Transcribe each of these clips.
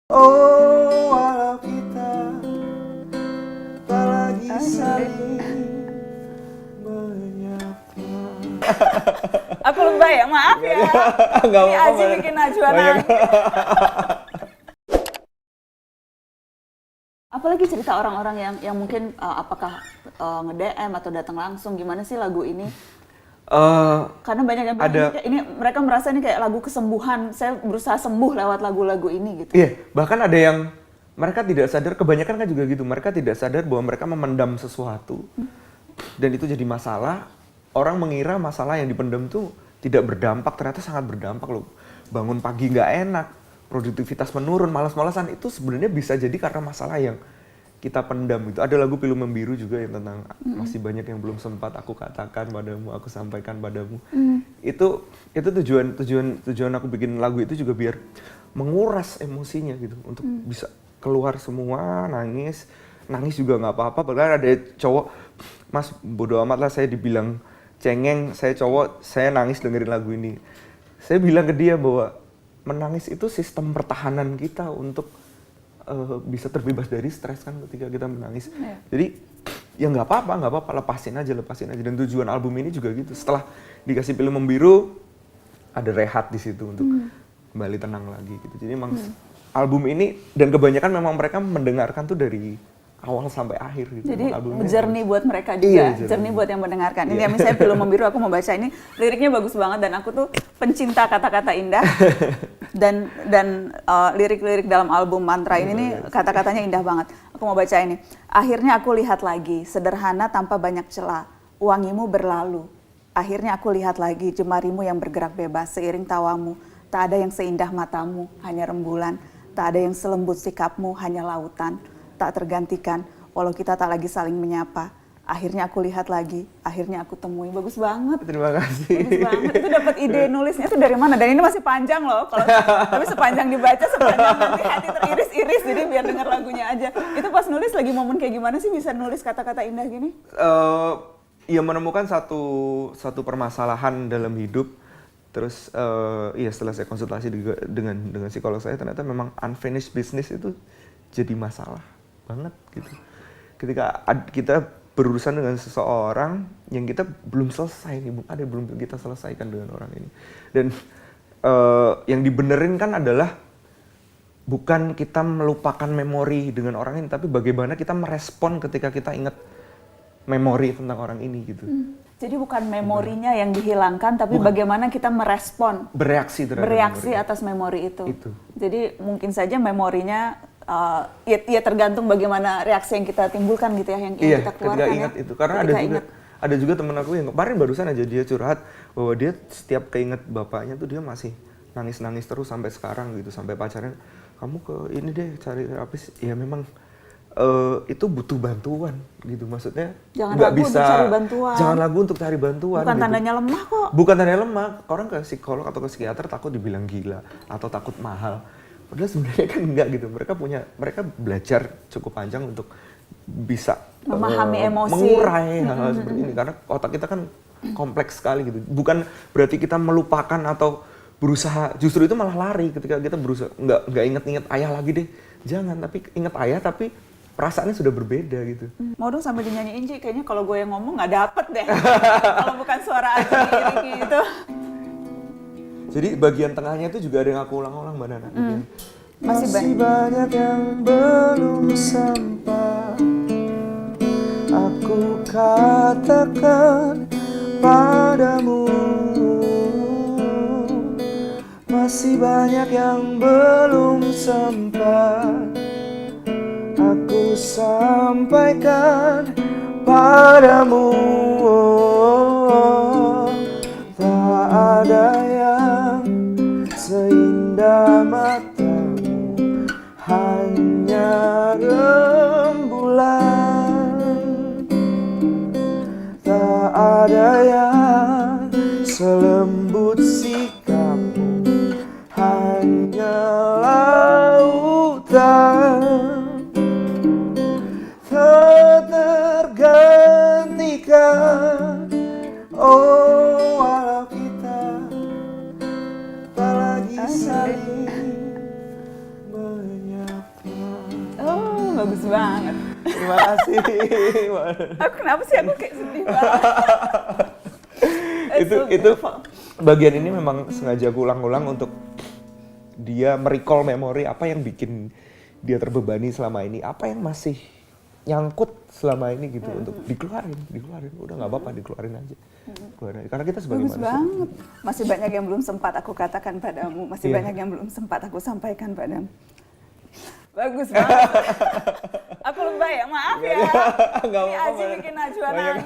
Oh, walau kita tak lagi saling menyapa. Aku lebay ya, maaf ya. Nggak Ini apa-apa, Aji banyak- bikin Najwa banyak. nangis. Apalagi cerita orang-orang yang mungkin apakah nge-DM atau datang langsung, gimana sih lagu ini? Karena banyak yang bilang ini mereka merasa ini kayak lagu kesembuhan. Saya berusaha sembuh lewat lagu-lagu ini gitu. Iya, bahkan ada yang mereka tidak sadar, kebanyakan kan juga gitu, mereka tidak sadar bahwa mereka memendam sesuatu dan itu jadi masalah. Orang mengira masalah yang dipendam tuh tidak berdampak, ternyata sangat berdampak loh. Bangun pagi nggak enak, produktivitas menurun, malas-malasan, itu sebenarnya bisa jadi karena masalah yang kita pendam gitu. Ada lagu Pilu Membiru juga yang tentang masih banyak yang belum sempat aku katakan padamu, aku sampaikan padamu. Itu tujuan aku bikin lagu itu juga biar menguras emosinya gitu, untuk bisa keluar semua, nangis juga nggak apa-apa. Bahkan ada cowok, mas bodo amat lah saya dibilang cengeng, saya cowok, saya nangis dengerin lagu ini. Saya bilang ke dia bahwa menangis itu sistem pertahanan kita untuk bisa terbebas dari stres kan ketika kita menangis. Jadi ya nggak apa-apa, lepasin aja. Dan tujuan album ini juga gitu. Setelah dikasih Pilu Membiru, ada rehat di situ untuk kembali tenang lagi gitu. Jadi emang album ini, dan kebanyakan memang mereka mendengarkan tuh dari awal sampai akhir gitu. Jadi journey buat mereka juga, Iya, journey buat yang mendengarkan. Ini misalnya Pilu Membiru, aku mau baca ini, liriknya bagus banget dan aku tuh pencinta kata-kata indah. Dan lirik-lirik dalam album Mantra ini nih kata-katanya indah banget. Aku mau baca ini. Akhirnya aku lihat lagi, sederhana tanpa banyak celah, wangimu berlalu. Akhirnya aku lihat lagi, jemarimu yang bergerak bebas seiring tawamu. Tak ada yang seindah matamu, hanya rembulan. Tak ada yang selembut sikapmu, hanya lautan. Tak tergantikan, walau kita tak lagi saling menyapa. Akhirnya aku lihat lagi, akhirnya aku temui. Bagus banget. Terima kasih. Bagus banget. Itu dapat ide nulisnya itu dari mana? Dan ini masih panjang loh. Tapi sepanjang dibaca, sepanjang nanti hati teriris-iris. Jadi biar denger lagunya aja. Itu pas nulis lagi momen kayak gimana sih bisa nulis kata-kata indah gini? Ya menemukan satu permasalahan dalam hidup. Terus ya setelah saya konsultasi dengan psikolog saya, ternyata memang unfinished business itu jadi masalah banget gitu. Ketika kita berurusan dengan seseorang yang kita belum selesai nih, ada yang belum kita selesaikan dengan orang ini. Dan yang dibenerin kan adalah bukan kita melupakan memori dengan orang ini, tapi bagaimana kita merespon ketika kita ingat memori tentang orang ini gitu. Jadi bukan memorinya yang dihilangkan, tapi bagaimana kita merespon, bereaksi atas memori itu. Jadi mungkin saja memorinya ya tergantung bagaimana reaksi yang kita timbulkan gitu ya, yang kita keluarkan ketika ingat itu. Karena ada juga temen aku yang kemarin barusan aja dia curhat bahwa dia setiap keinget bapaknya tuh dia masih nangis terus sampai sekarang gitu, sampai pacarnya, kamu ke ini deh cari terapis. Ya memang itu butuh bantuan gitu, maksudnya nggak bisa jangan ragu untuk cari bantuan. Bukan gitu. Tandanya lemah kok. Bukan tandanya lemah. Orang ke psikolog atau ke psikiater takut dibilang gila atau takut mahal. Padahal sebenarnya kan enggak gitu. Mereka belajar cukup panjang untuk bisa memahami emosi, mengurai hal-hal seperti ini, karena otak kita kan kompleks sekali gitu. Bukan berarti kita melupakan atau berusaha, justru itu malah lari ketika kita berusaha nggak inget ayah lagi deh. Jangan, tapi inget ayah tapi perasaannya sudah berbeda gitu. Mau dong sambil dinyanyiin Ji, kayaknya kalau gue yang ngomong nggak dapet deh. Kalau bukan suara Aji liriknya itu. Jadi bagian tengahnya itu juga ada yang aku ulang-ulang Mbak Nana. Masih banyak yang belum sampai aku katakan padamu. Masih banyak yang belum sampai aku sampaikan padamu. Tak ada yang seindah matamu, hanya rembulan. Tak ada yang selembut sikapmu, hanya lautan. Tergantikan, oh walau kita tak lagi saling menyapa. banget. Terima kasih. Aku kenapa sih aku kayak sedih banget. itu bagian ini memang sengaja aku ulang-ulang untuk dia merecall memori apa yang bikin dia terbebani selama ini, apa yang masih nyangkut selama ini gitu, untuk dikeluarin, udah nggak apa-apa, dikeluarin aja. Keluarin aja. Karena kita sebagai Bagus manusia. banget. Masih banyak yang belum sempat aku katakan padamu, masih banyak yang belum sempat aku sampaikan padamu. Bagus banget. Aku lebay ya, maaf ya. Nggak Ini apa-apa, Aji bikin Najwa banyak. nangis.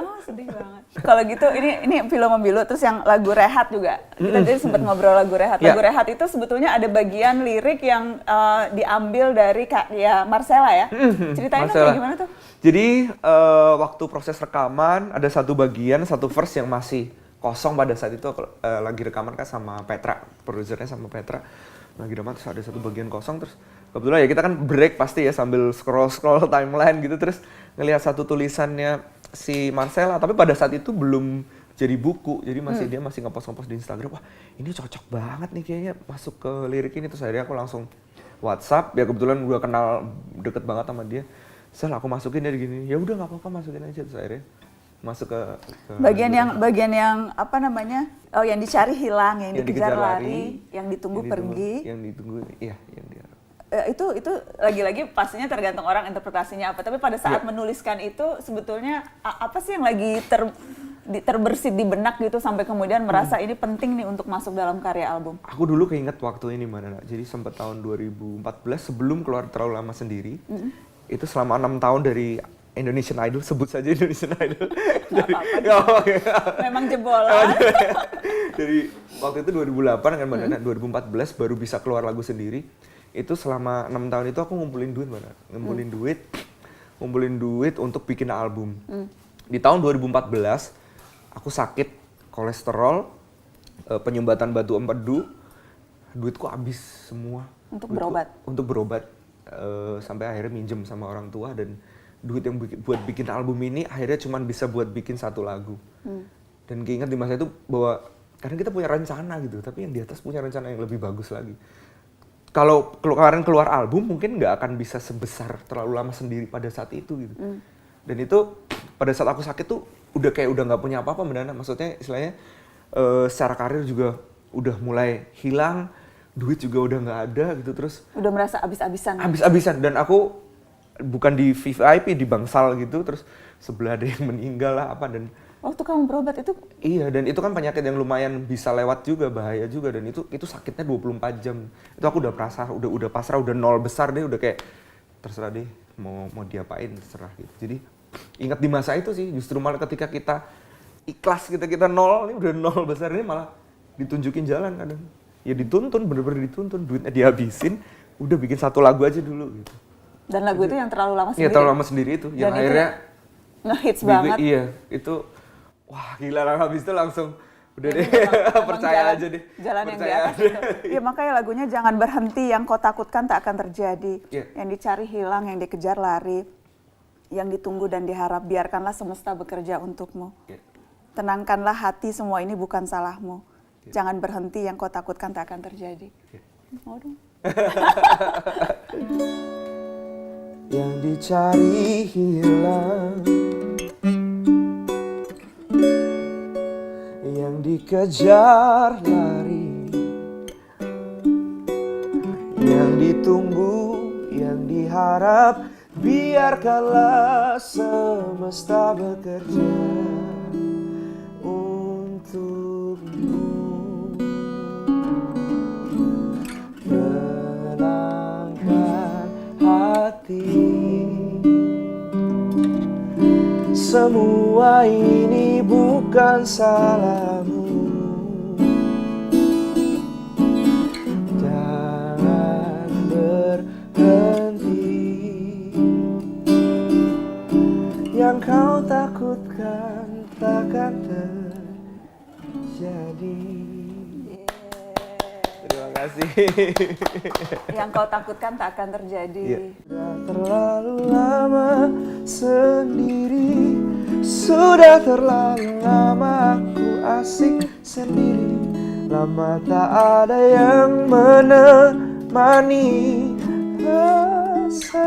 Oh, sedih banget. Kalau gitu ini film Membilu, terus yang lagu Rehat juga. Kita jadi sempat ngobrol lagu Rehat. Lagu Rehat itu sebetulnya ada bagian lirik yang diambil dari ya Marcella ya. Ceritain dong kayak gimana tuh? Jadi waktu proses rekaman ada satu bagian, satu verse yang masih kosong pada saat itu, lagi rekaman kan sama Petra, produsernya sama Petra. Lagi rekaman terus ada satu bagian kosong, terus kebetulan ya kita kan break pasti ya sambil scroll timeline gitu, terus ngelihat satu tulisannya si Marcella, tapi pada saat itu belum jadi buku, jadi dia masih ngepost di Instagram. Wah, ini cocok banget nih kayaknya masuk ke lirik ini. Terus akhirnya aku langsung WhatsApp, ya kebetulan gue kenal deket banget sama dia. Sel, aku masukin dari gini. Ya udah nggak apa-apa, masukin aja. Terus akhirnya masuk ke bagian yang apa namanya? Oh, yang dicari hilang, yang dikejar lari, yang ditunggu pergi. Yang ditunggu, iya, yang dia. Itu lagi-lagi pastinya tergantung orang interpretasinya apa. Tapi pada saat menuliskan itu sebetulnya apa sih yang lagi terbersit di benak gitu sampai kemudian merasa ini penting nih untuk masuk dalam karya album? Aku dulu keinget waktu ini mana, jadi sempat tahun 2014 sebelum keluar Terlalu Lama Sendiri, itu selama 6 tahun dari Indonesian Idol, sebut saja Indonesian Idol. Memang jebolan. Dari waktu itu 2008 kan Mbak Nana, 2014 baru bisa keluar lagu sendiri. Itu selama 6 tahun itu aku ngumpulin duit Mbak Nana, ngumpulin duit untuk bikin album. Di tahun 2014 aku sakit kolesterol, penyumbatan batu empedu, duitku habis semua. Untuk berobat? Untuk berobat, sampai akhirnya minjem sama orang tua, dan duit yang buat bikin album ini akhirnya cuma bisa buat bikin satu lagu. Dan keinget di masa itu bahwa kadang kita punya rencana gitu, tapi yang di atas punya rencana yang lebih bagus lagi. Kalau kemarin keluar album mungkin nggak akan bisa sebesar Terlalu Lama Sendiri pada saat itu gitu. Dan itu pada saat aku sakit tuh udah nggak punya apa-apa Mbak Nana. Maksudnya istilahnya secara karir juga udah mulai hilang, duit juga udah nggak ada gitu, terus udah merasa abis-abisan. Abis-abisan, dan aku bukan di VIP, di bangsal gitu, terus sebelah ada yang meninggal lah apa, dan waktu kamu berobat itu? Iya, dan itu kan penyakit yang lumayan bisa lewat juga, bahaya juga, dan itu sakitnya 24 jam. Itu aku udah pasrah, udah nol besar deh, udah kayak terserah deh mau diapain, terserah gitu. Jadi ingat di masa itu sih, justru malah ketika kita ikhlas, kita nol, ini udah nol besar, ini malah ditunjukin jalan kadang. Ya dituntun, bener-bener dituntun, duitnya dihabisin, udah bikin satu lagu aja dulu gitu. Dan lagu itu yang Terlalu Lama Sendiri? Iya, Terlalu Lama Sendiri itu, yang dan akhirnya ngehits banget. Iya, itu wah gila lah, habis itu langsung udah deh, percaya aja deh. Jalan yang di atas itu. Ya makanya lagunya Jangan Berhenti, yang kau takutkan tak akan terjadi. Yang dicari hilang, yang dikejar lari, yang ditunggu dan diharap, biarkanlah semesta bekerja untukmu. Tenangkanlah hati, semua ini bukan salahmu. Jangan berhenti, yang kau takutkan tak akan terjadi. Mau dong. Yang dicari hilang, yang dikejar lari, yang ditunggu, yang diharap, biarkanlah semesta bekerja untukmu. Tenangkan hati, semua ini bukan salahmu. Jangan berhenti, yang kau takutkan takkan terjadi. Terima kasih. Yang kau takutkan tak akan terjadi. Sudah terlalu lama sendiri, sudah terlalu lama aku asik sendiri. Lama tak ada yang menemani, rasa